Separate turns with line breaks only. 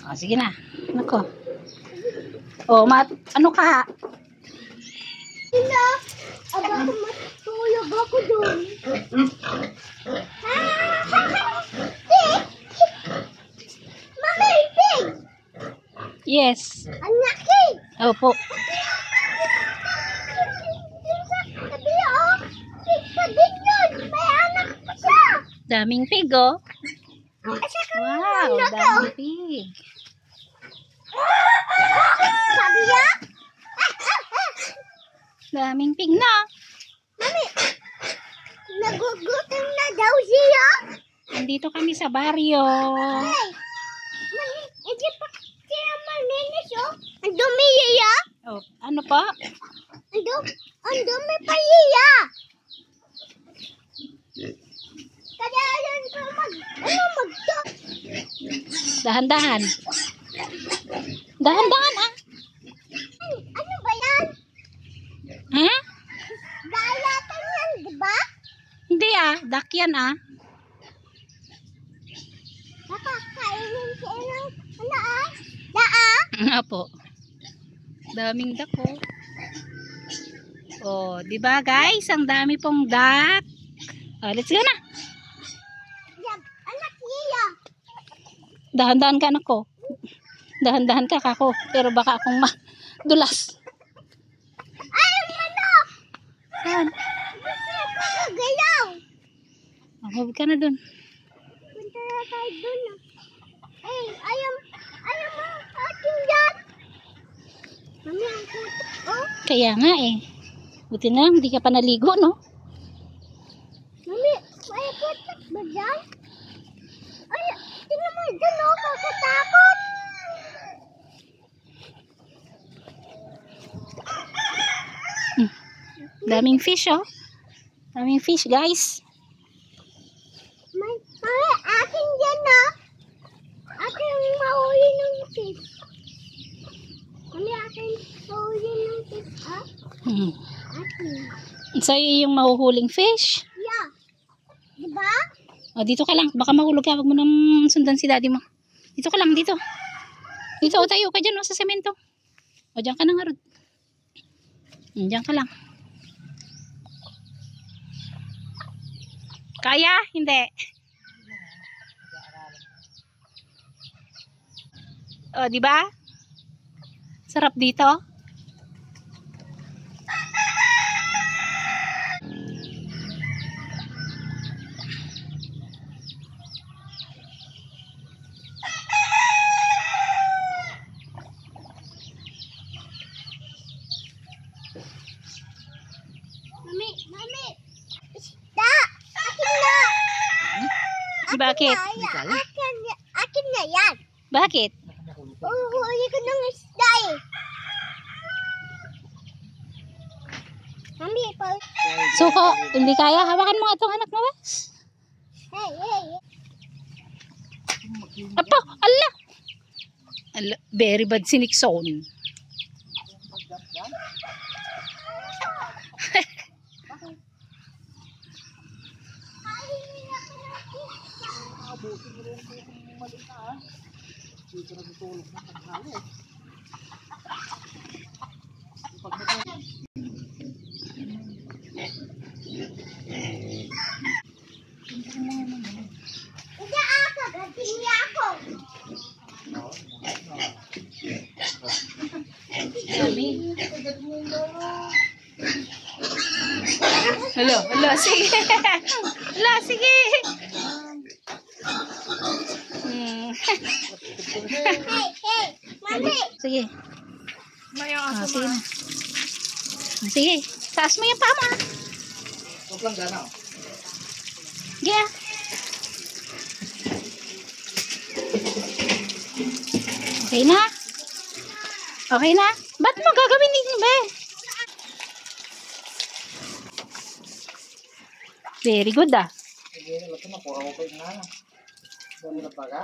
O, sige na. Nako. O, ano ka?
Sila, aba ako matulog ako doon. Mami, pig!
Yes.
Ang laki!
Opo.
Sabi oh, pig pa din yun. May anak pa siya.
Daming pig, oh.
Wow,
Wow, daming pig.
sabi niya?
Daming pig na.
Mami, nagugutom na daw siya.
Nandito kami sa baryo.
Hey, mami, hindi pa siya malinis oh. Ang dumi iya.
Oh, ano pa?
Ang dumi pa iya. Kaya yan ko magto.
Dahan-dahan. Dahan-dahan, ah.
Ano ba yan?
Ha?
Gayatan yan, di ba?
Hindi, ah. Duck yan, ah.
Nakakainin siya ng ano ah? Daa?
Nga po. Daming duck, oh. Oh, di ba guys? Ang dami pong duck. Oh, let's go na.
Yan, anak niya.
Dahan-dahan ka, anak ko. Dahan-dahan ka, kako. Pero baka akong madulas.
Ay, manok!
Saan?
Gusto ko magalaw.
Oh, huwag ka na dun.
Punta na tayo dun ah. Ay, ayaw mo ating yan. Mami, ang puto. Oh,
Kaya nga eh. Buti na lang, hindi ka pa naligo, no?
mami, may puto ba dyan? Ay, tingnan mo dyan oh, kakatakot.
Daming fish, oh. Daming fish, guys.
Mami, akin yan ah. Akin mahuli ng fish. Mami, akin mahuli ng fish ah.
Hmm.
Akin.
So, yung mahuhuling fish.
Yeah. Diba?
O, dito ka lang. Baka mahulog ka. Huwag mo nang sundan si daddy mo. Dito ka lang, dito. Dito, o tayo ka dyan, o, sa semento. O, dyan ka na nga, Rod. Dyan ka lang. Kaya? Hindi. O, diba? Sarap dito.
Mami. Isda. Akin na.
Bakit?
Akin na yan.
Bakit?
Uhuli ko ng isda eh. Mami,
Suko, hindi kaya. Hawakan mo nga itong anak mo, ba?
hey.
Apo, ala. Ala, very bad si Nixon.
Hindi ako, gating niya ako.
Hala, sige. Hala, sige.
Hey, mami.
Sige. Sige na. Sige, taas mo yung pama.
Huwag lang gana.
Yeah. Okay na? Okay na? Ba't mo gagawin din ba? Very good ah.
Sige, lahat na po. Ako pa yung nana. Dami na pa ka?